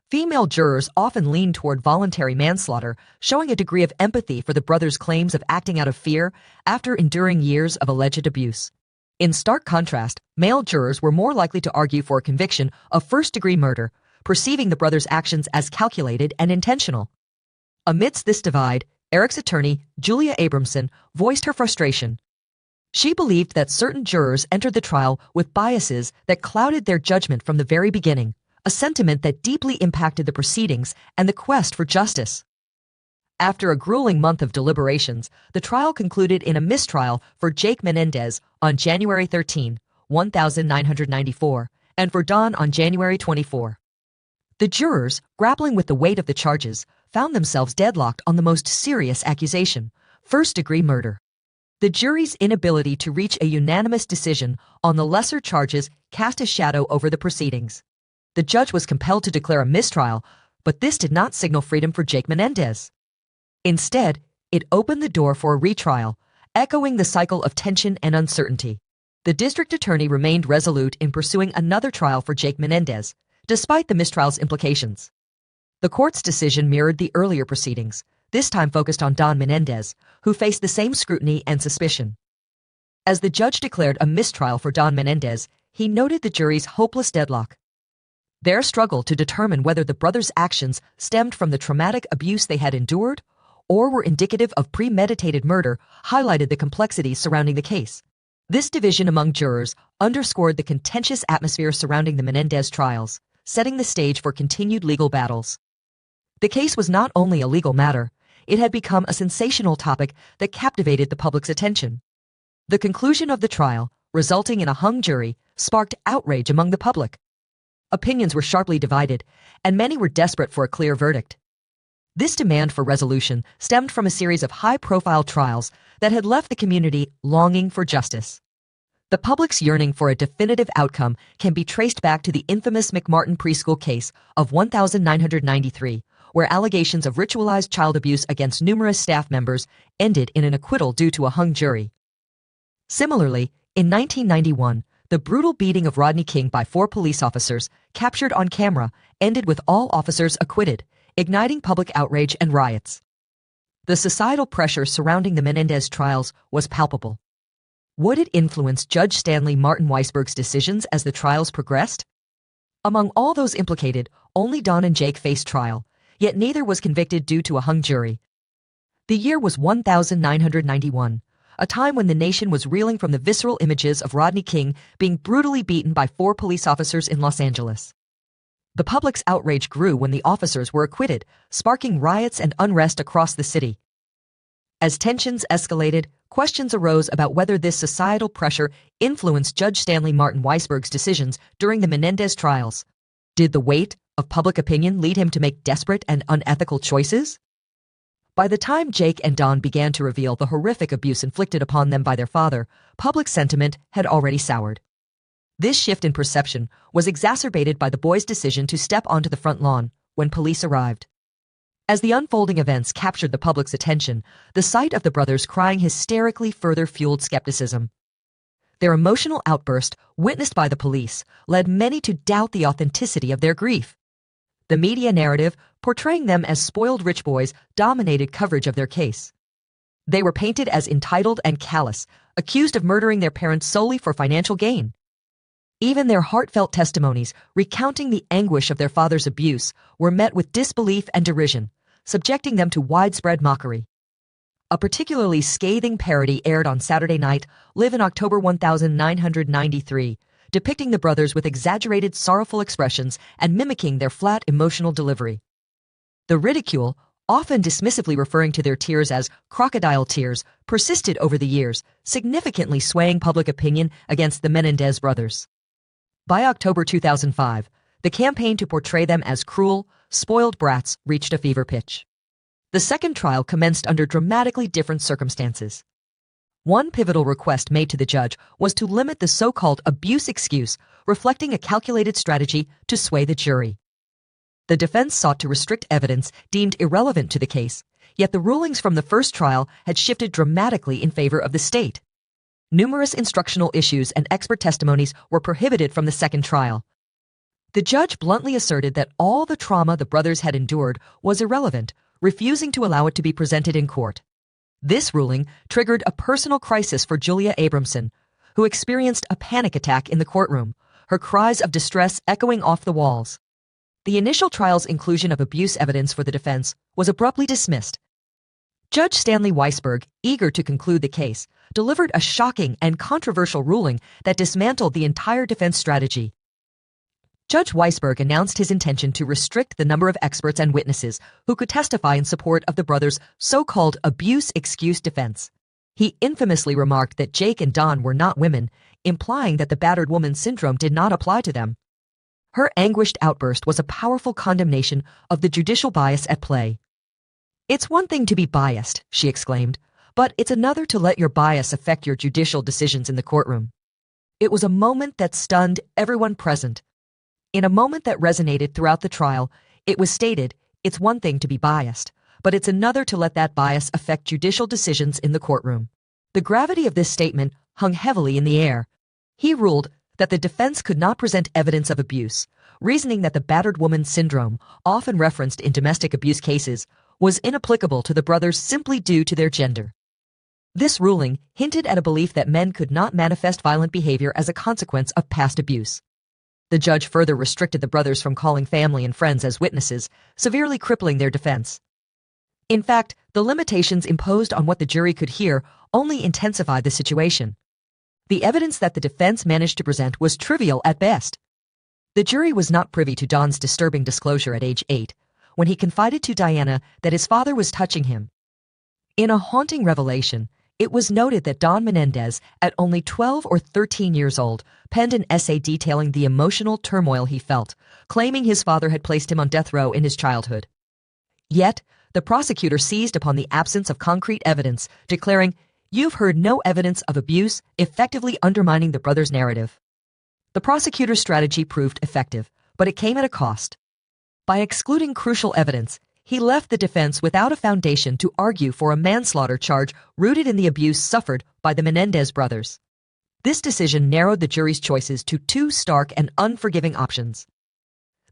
S1: Female jurors often leaned toward voluntary manslaughter, showing a degree of empathy for the brothers' claims of acting out of fear after enduring years of alleged abuse. In stark contrast, male jurors were more likely to argue for a conviction of first-degree murder, perceiving the brothers' actions as calculated and intentional. Amidst this divide, Eric's attorney, Julia Abramson, voiced her frustration. She believed that certain jurors entered the trial with biases that clouded their judgment from the very beginning, a sentiment that deeply impacted the proceedings and the quest for justice. After a grueling month of deliberations, the trial concluded in a mistrial for Jake Menendez on January 13, 1994, and for Don on January 24. The jurors, grappling with the weight of the charges, found themselves deadlocked on the most serious accusation, first-degree murder. The jury's inability to reach a unanimous decision on the lesser charges cast a shadow over the proceedings. The judge was compelled to declare a mistrial, but this did not signal freedom for Jake Menendez. Instead, it opened the door for a retrial, echoing the cycle of tension and uncertainty. The district attorney remained resolute in pursuing another trial for Jake Menendez, despite the mistrial's implications. The court's decision mirrored the earlier proceedings, this time focused on Don Menendez, who faced the same scrutiny and suspicion. As the judge declared a mistrial for Don Menendez, he noted the jury's hopeless deadlock. Their struggle to determine whether the brothers' actions stemmed from the traumatic abuse they had endured or were indicative of premeditated murder highlighted the complexities surrounding the case. This division among jurors underscored the contentious atmosphere surrounding the Menendez trials, setting the stage for continued legal battles. The case was not only a legal matter, it had become a sensational topic that captivated the public's attention. The conclusion of the trial, resulting in a hung jury, sparked outrage among the public. Opinions were sharply divided, and many were desperate for a clear verdict. This demand for resolution stemmed from a series of high-profile trials that had left the community longing for justice. The public's yearning for a definitive outcome can be traced back to the infamous McMartin preschool case of 1993, where allegations of ritualized child abuse against numerous staff members ended in an acquittal due to a hung jury. Similarly, in 1991, the brutal beating of Rodney King by 4 police officers, captured on camera, ended with all officers acquitted, igniting public outrage and riots. The societal pressure surrounding the Menendez trials was palpable. Would it influence Judge Stanley Martin Weisberg's decisions as the trials progressed? Among all those implicated, only Don and Jake faced trial, yet neither was convicted due to a hung jury. The year was 1991, a time when the nation was reeling from the visceral images of Rodney King being brutally beaten by 4 police officers in Los Angeles. The public's outrage grew when the officers were acquitted, sparking riots and unrest across the city. As tensions escalated, questions arose about whether this societal pressure influenced Judge Stanley Martin Weisberg's decisions during the Menendez trials. Did the weight of public opinion lead him to make desperate and unethical choices? By the time Jake and Don began to reveal the horrific abuse inflicted upon them by their father, public sentiment had already soured. This shift in perception was exacerbated by the boys' decision to step onto the front lawn when police arrived. As the unfolding events captured the public's attention, the sight of the brothers crying hysterically further fueled skepticism. Their emotional outburst, witnessed by the police, led many to doubt the authenticity of their grief. The media narrative, portraying them as spoiled rich boys, dominated coverage of their case. They were painted as entitled and callous, accused of murdering their parents solely for financial gain. Even their heartfelt testimonies, recounting the anguish of their father's abuse, were met with disbelief and derision, subjecting them to widespread mockery. A particularly scathing parody aired on Saturday Night Live in October 1993, depicting the brothers with exaggerated sorrowful expressions and mimicking their flat emotional delivery. The ridicule, often dismissively referring to their tears as crocodile tears, persisted over the years, significantly swaying public opinion against the Menendez brothers. By October 2005, the campaign to portray them as cruel, spoiled brats reached a fever pitch. The second trial commenced under dramatically different circumstances. One pivotal request made to the judge was to limit the so-called abuse excuse, reflecting a calculated strategy to sway the jury. The defense sought to restrict evidence deemed irrelevant to the case, yet the rulings from the first trial had shifted dramatically in favor of the state. Numerous instructional issues and expert testimonies were prohibited from the second trial. The judge bluntly asserted that all the trauma the brothers had endured was irrelevant, refusing to allow it to be presented in court. This ruling triggered a personal crisis for Julia Abramson, who experienced a panic attack in the courtroom, her cries of distress echoing off the walls. The initial trial's inclusion of abuse evidence for the defense was abruptly dismissed. Judge Stanley Weisberg, eager to conclude the case, delivered a shocking and controversial ruling that dismantled the entire defense strategy. Judge Weisberg announced his intention to restrict the number of experts and witnesses who could testify in support of the brothers' so-called abuse excuse defense. He infamously remarked that Jake and Don were not women, implying that the battered woman syndrome did not apply to them. Her anguished outburst was a powerful condemnation of the judicial bias at play. "It's one thing to be biased," she exclaimed, but it's another to let your bias affect your judicial decisions in the courtroom. It was a moment that stunned everyone present. In a moment that resonated throughout the trial, it was stated, it's one thing to be biased, but it's another to let that bias affect judicial decisions in the courtroom. The gravity of this statement hung heavily in the air. He ruled that the defense could not present evidence of abuse, reasoning that the battered woman syndrome, often referenced in domestic abuse cases, was inapplicable to the brothers simply due to their gender. This ruling hinted at a belief that men could not manifest violent behavior as a consequence of past abuse. The judge further restricted the brothers from calling family and friends as witnesses, severely crippling their defense. In fact, the limitations imposed on what the jury could hear only intensified the situation. The evidence that the defense managed to present was trivial at best. The jury was not privy to Don's disturbing disclosure at age 8, when he confided to Diana that his father was touching him. In a haunting revelation, it was noted that Don Menendez, at only 12 or 13 years old, penned an essay detailing the emotional turmoil he felt, claiming his father had placed him on death row in his childhood. Yet, the prosecutor seized upon the absence of concrete evidence, declaring, "You've heard no evidence of abuse," effectively undermining the brothers' narrative. The prosecutor's strategy proved effective, but it came at a cost. By excluding crucial evidence, he left the defense without a foundation to argue for a manslaughter charge rooted in the abuse suffered by the Menendez brothers. This decision narrowed the jury's choices to two stark and unforgiving options.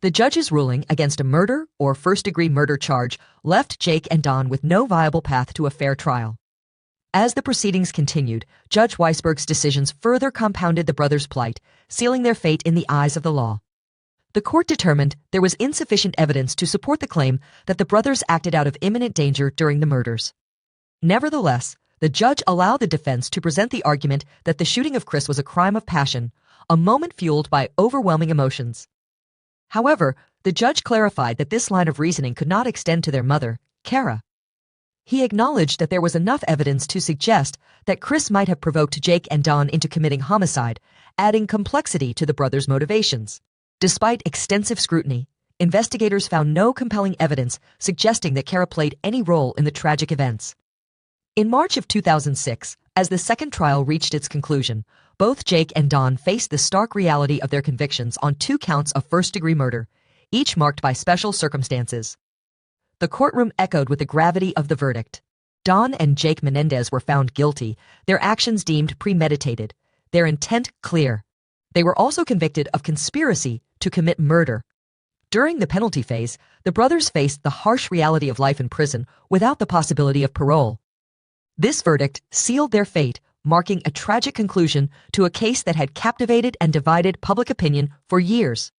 S1: The judge's ruling against a murder or first-degree murder charge left Jake and Don with no viable path to a fair trial. As the proceedings continued, Judge Weisberg's decisions further compounded the brothers' plight, sealing their fate in the eyes of the law. The court determined there was insufficient evidence to support the claim that the brothers acted out of imminent danger during the murders. Nevertheless, the judge allowed the defense to present the argument that the shooting of Chris was a crime of passion, a moment fueled by overwhelming emotions. However, the judge clarified that this line of reasoning could not extend to their mother, Kara. He acknowledged that there was enough evidence to suggest that Chris might have provoked Jake and Don into committing homicide, adding complexity to the brothers' motivations. Despite extensive scrutiny, investigators found no compelling evidence suggesting that Kara played any role in the tragic events. In March of 2006, as the second trial reached its conclusion, both Jake and Don faced the stark reality of their convictions on 2 counts of first-degree murder, each marked by special circumstances. The courtroom echoed with the gravity of the verdict. Don and Jake Menendez were found guilty, their actions deemed premeditated, their intent clear. They were also convicted of conspiracy to commit murder. During the penalty phase, the brothers faced the harsh reality of life in prison without the possibility of parole. This verdict sealed their fate, marking a tragic conclusion to a case that had captivated and divided public opinion for years.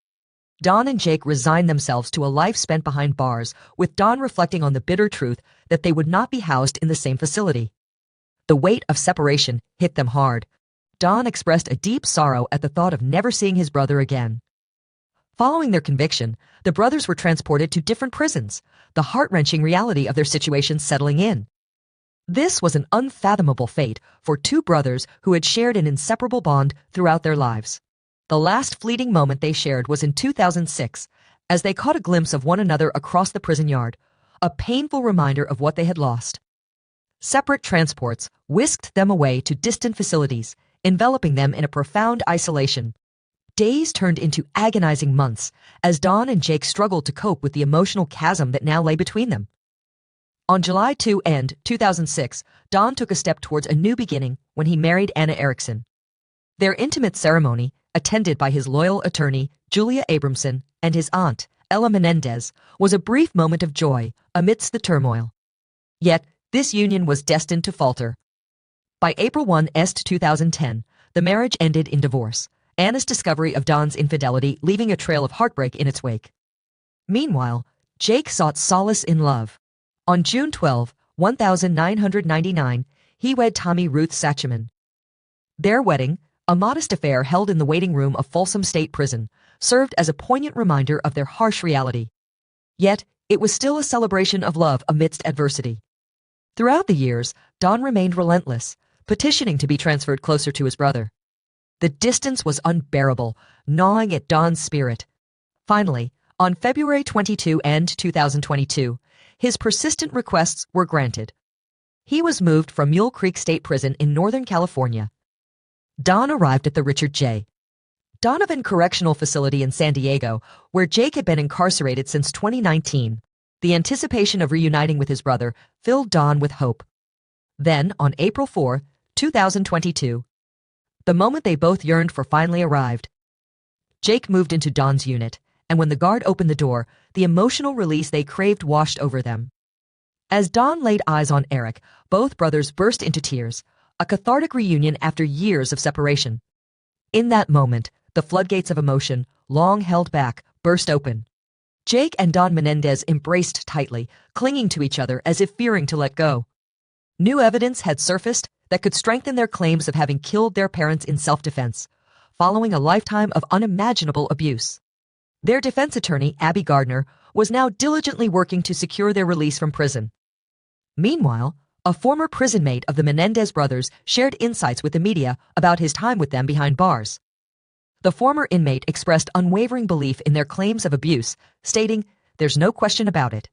S1: Don and Jake resigned themselves to a life spent behind bars, with Don reflecting on the bitter truth that they would not be housed in the same facility. The weight of separation hit them hard. Don expressed a deep sorrow at the thought of never seeing his brother again. Following their conviction, the brothers were transported to different prisons, the heart-wrenching reality of their situation settling in. This was an unfathomable fate for 2 brothers who had shared an inseparable bond throughout their lives. The last fleeting moment they shared was in 2006, as they caught a glimpse of one another across the prison yard, a painful reminder of what they had lost. Separate transports whisked them away to distant facilities, enveloping them in a profound isolation. Days turned into agonizing months as Don and Jake struggled to cope with the emotional chasm that now lay between them. On July 2, 2006, Don took a step towards a new beginning when he married Anna Erickson. Their intimate ceremony, attended by his loyal attorney, Julia Abramson, and his aunt, Ella Menendez, was a brief moment of joy amidst the turmoil. Yet, this union was destined to falter. By April 1, 2010, the marriage ended in divorce, Anna's discovery of Don's infidelity leaving a trail of heartbreak in its wake. Meanwhile, Jake sought solace in love. On June 12, 1999, he wed Tommy Ruth Satcheman. Their wedding, a modest affair held in the waiting room of Folsom State Prison, served as a poignant reminder of their harsh reality. Yet, it was still a celebration of love amidst adversity. Throughout the years, Don remained relentless, petitioning to be transferred closer to his brother. The distance was unbearable, gnawing at Don's spirit. Finally, on February 22, 2022, his persistent requests were granted. He was moved from Mule Creek State Prison in Northern California. Don arrived at the Richard J. Donovan Correctional Facility in San Diego, where Jake had been incarcerated since 2019. The anticipation of reuniting with his brother filled Don with hope. Then, on April 4, 2022, the moment they both yearned for finally arrived. Jake moved into Don's unit, and when the guard opened the door, the emotional release they craved washed over them. As Don laid eyes on Eric, both brothers burst into tears, a cathartic reunion after years of separation. In that moment, the floodgates of emotion, long held back, burst open. Jake and Don Menendez embraced tightly, clinging to each other as if fearing to let go. New evidence had surfaced that could strengthen their claims of having killed their parents in self-defense, following a lifetime of unimaginable abuse. Their defense attorney, Abby Gardner, was now diligently working to secure their release from prison. Meanwhile, a former prison mate of the Menendez brothers shared insights with the media about his time with them behind bars. The former inmate expressed unwavering belief in their claims of abuse, stating, "There's no question about it."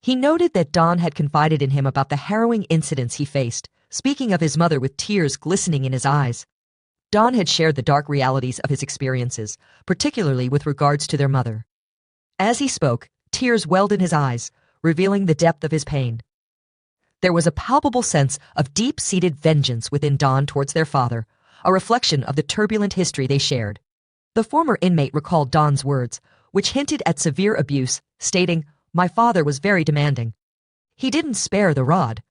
S1: He noted that Don had confided in him about the harrowing incidents he faced, speaking of his mother with tears glistening in his eyes. Don had shared the dark realities of his experiences, particularly with regards to their mother. As he spoke, tears welled in his eyes, revealing the depth of his pain. There was a palpable sense of deep-seated vengeance within Don towards their father, a reflection of the turbulent history they shared. The former inmate recalled Don's words, which hinted at severe abuse, stating, "My father was very demanding. He didn't spare the rod."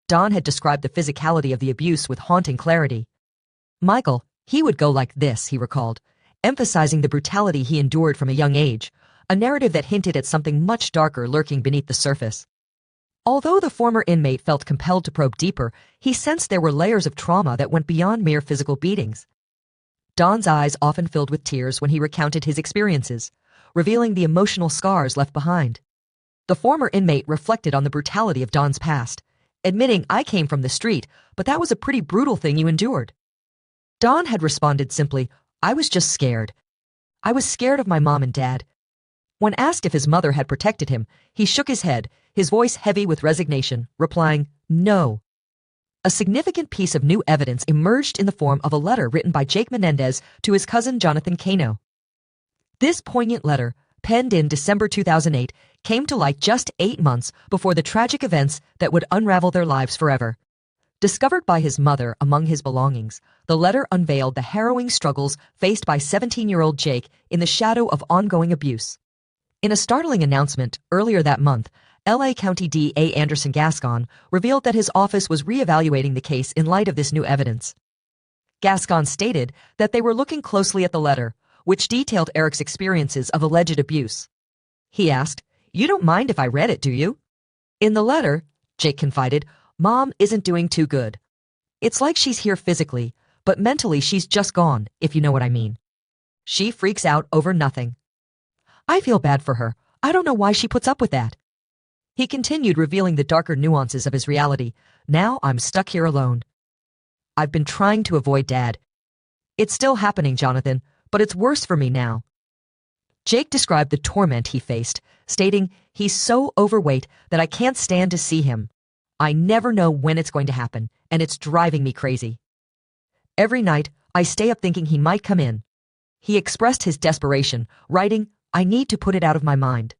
S1: Don had described the physicality of the abuse with haunting clarity. "Michael, he would go like this," he recalled, emphasizing the brutality he endured from a young age, a narrative that hinted at something much darker lurking beneath the surface. Although the former inmate felt compelled to probe deeper, he sensed there were layers of trauma that went beyond mere physical beatings. Don's eyes often filled with tears when he recounted his experiences, revealing the emotional scars left behind. The former inmate reflected on the brutality of Don's past, admitting, "I came from the street, but that was a pretty brutal thing you endured." Don had responded simply, "I was just scared. I was scared of my mom and dad." When asked if his mother had protected him, he shook his head, his voice heavy with resignation, replying, "No." A significant piece of new evidence emerged in the form of a letter written by Jake Menendez to his cousin Jonathan Cano. This poignant letter, penned in December 2008, came to light just 8 months before the tragic events that would unravel their lives forever. Discovered by his mother among his belongings, the letter unveiled the harrowing struggles faced by 17-year-old Jake in the shadow of ongoing abuse. In a startling announcement earlier that month, LA County DA Anderson Gascon revealed that his office was reevaluating the case in light of this new evidence. Gascon stated that they were looking closely at the letter, which detailed Eric's experiences of alleged abuse. He asked, "You don't mind if I read it, do you?" In the letter, Jake confided, "Mom isn't doing too good. It's like she's here physically, but mentally she's just gone, if you know what I mean. She freaks out over nothing. I feel bad for her. I don't know why she puts up with that." He continued, revealing the darker nuances of his reality. "Now I'm stuck here alone. I've been trying to avoid Dad. It's still happening, Jonathan, but it's worse for me now." Jake described the torment he faced, stating, "He's so overweight that I can't stand to see him. I never know when it's going to happen, and it's driving me crazy. Every night, I stay up thinking he might come in." He expressed his desperation, writing, "I need to put it out of my mind.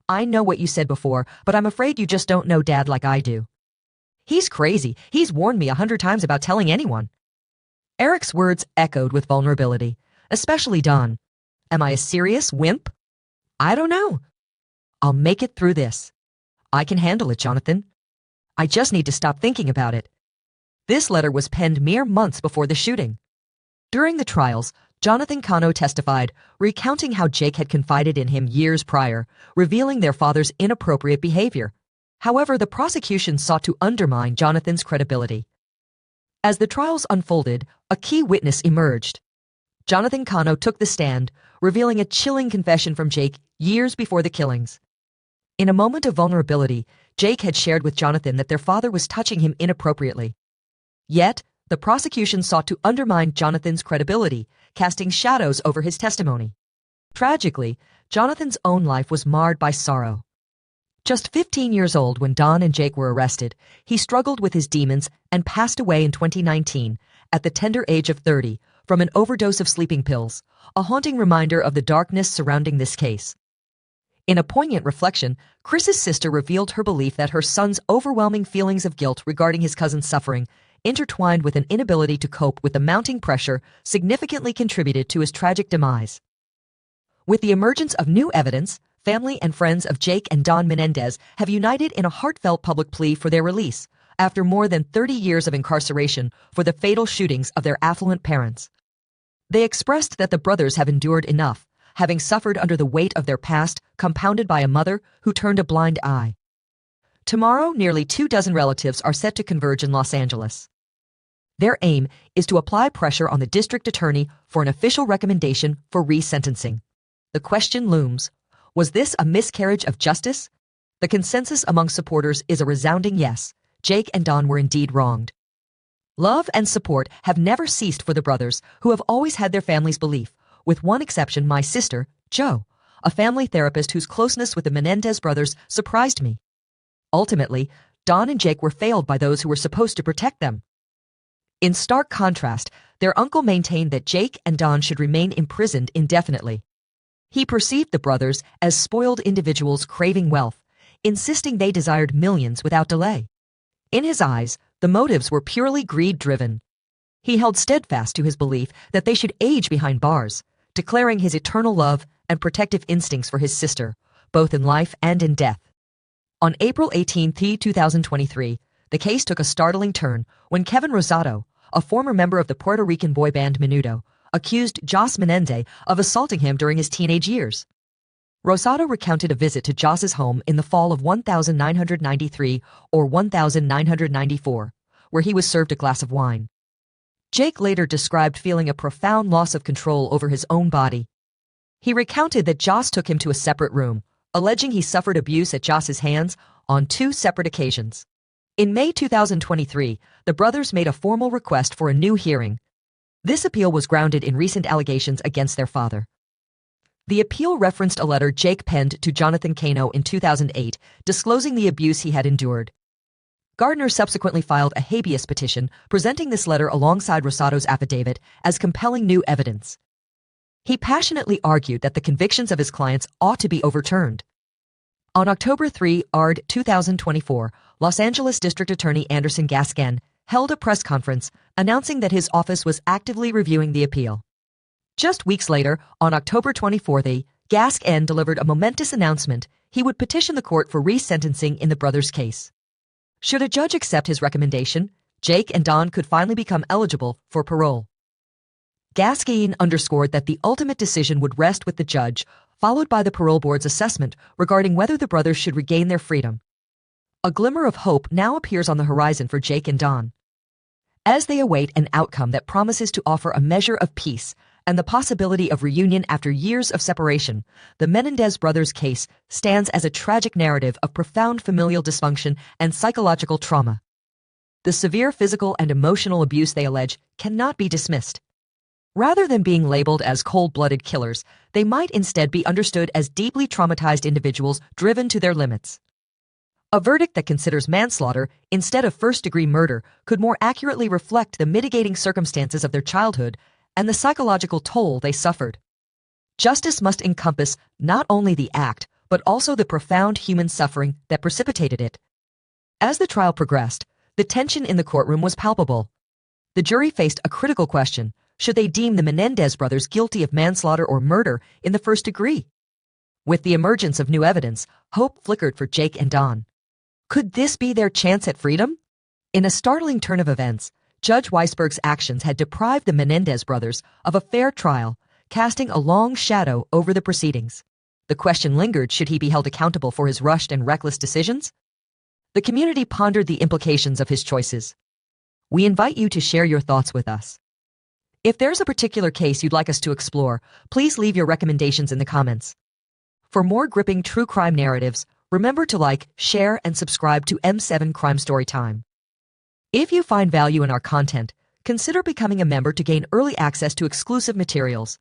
S1: I know what you said before, but I'm afraid you just don't know Dad like I do. He's crazy. He's warned me 100 times about telling anyone." Eric's words echoed with vulnerability, especially Don. "Am I a serious wimp? I don't know. I'll make it through this. I can handle it, Jonathan. I just need to stop thinking about it." This letter was penned mere months before the shooting. During the trials, Jonathan Cano testified, recounting how Jake had confided in him years prior, revealing their father's inappropriate behavior. However, the prosecution sought to undermine Jonathan's credibility. As the trials unfolded, a key witness emerged. Jonathan Cano took the stand, revealing a chilling confession from Jake years before the killings. In a moment of vulnerability, Jake had shared with Jonathan that their father was touching him inappropriately. Yet, the prosecution sought to undermine Jonathan's credibility, casting shadows over his testimony. Tragically, Jonathan's own life was marred by sorrow. Just 15 years old when Don and Jake were arrested, he struggled with his demons and passed away in 2019 at the tender age of 30 from an overdose of sleeping pills, a haunting reminder of the darkness surrounding this case. In a poignant reflection, Chris's sister revealed her belief that her son's overwhelming feelings of guilt regarding his cousin's suffering, intertwined with an inability to cope with the mounting pressure, significantly contributed to his tragic demise. With the emergence of new evidence, family and friends of Jake and Don Menendez have united in a heartfelt public plea for their release after more than 30 years of incarceration for the fatal shootings of their affluent parents. They expressed that the brothers have endured enough, having suffered under the weight of their past, compounded by a mother who turned a blind eye. Tomorrow, nearly 24 relatives are set to converge in Los Angeles. Their aim is to apply pressure on the district attorney for an official recommendation for resentencing. The question looms, was this a miscarriage of justice? The consensus among supporters is a resounding yes. Jake and Don were indeed wronged. Love and support have never ceased for the brothers, who have always had their family's belief, with one exception, my sister, Jo, a family therapist whose closeness with the Menendez brothers surprised me. Ultimately, Don and Jake were failed by those who were supposed to protect them. In stark contrast, their uncle maintained that Jake and Don should remain imprisoned indefinitely. He perceived the brothers as spoiled individuals craving wealth, insisting they desired millions without delay. In his eyes, the motives were purely greed-driven. He held steadfast to his belief that they should age behind bars, declaring his eternal love and protective instincts for his sister, both in life and in death. On April 18, 2023, the case took a startling turn when Kevin Rosado, a former member of the Puerto Rican boy band Menudo, accused Jos Menendez of assaulting him during his teenage years. Rosado recounted a visit to Jos's home in the fall of 1993 or 1994, where he was served a glass of wine. Jake later described feeling a profound loss of control over his own body. He recounted that Jos took him to a separate room, alleging he suffered abuse at Jos's hands on 2 separate occasions. In May 2023, the brothers made a formal request for a new hearing. This appeal was grounded in recent allegations against their father. The appeal referenced a letter Jake penned to Jonathan Cano in 2008, disclosing the abuse he had endured. Gardner subsequently filed a habeas petition presenting this letter alongside Rosado's affidavit as compelling new evidence. He passionately argued that the convictions of his clients ought to be overturned. On October 3, 2024, Los Angeles District Attorney Anderson Gaskin held a press conference announcing that his office was actively reviewing the appeal. Just weeks later, on October 24, Gaskin delivered a momentous announcement he would petition the court for resentencing in the brothers' case. Should a judge accept his recommendation, Jake and Don could finally become eligible for parole. Gaskin underscored that the ultimate decision would rest with the judge, followed by the parole board's assessment regarding whether the brothers should regain their freedom. A glimmer of hope now appears on the horizon for Jake and Don. As they await an outcome that promises to offer a measure of peace and the possibility of reunion after years of separation, the Menendez brothers' case stands as a tragic narrative of profound familial dysfunction and psychological trauma. The severe physical and emotional abuse they allege cannot be dismissed. Rather than being labeled as cold-blooded killers, they might instead be understood as deeply traumatized individuals driven to their limits. A verdict that considers manslaughter instead of first-degree murder could more accurately reflect the mitigating circumstances of their childhood and the psychological toll they suffered. Justice must encompass not only the act, but also the profound human suffering that precipitated it. As the trial progressed, the tension in the courtroom was palpable. The jury faced a critical question: should they deem the Menendez brothers guilty of manslaughter or murder in the first degree? With the emergence of new evidence, hope flickered for Jake and Don. Could this be their chance at freedom? In a startling turn of events, Judge Weisberg's actions had deprived the Menendez brothers of a fair trial, casting a long shadow over the proceedings. The question lingered: should he be held accountable for his rushed and reckless decisions? The community pondered the implications of his choices. We invite you to share your thoughts with us. If there's a particular case you'd like us to explore, please leave your recommendations in the comments. For more gripping true crime narratives, remember to like, share, and subscribe to M7 Crime Story Time. If you find value in our content, consider becoming a member to gain early access to exclusive materials.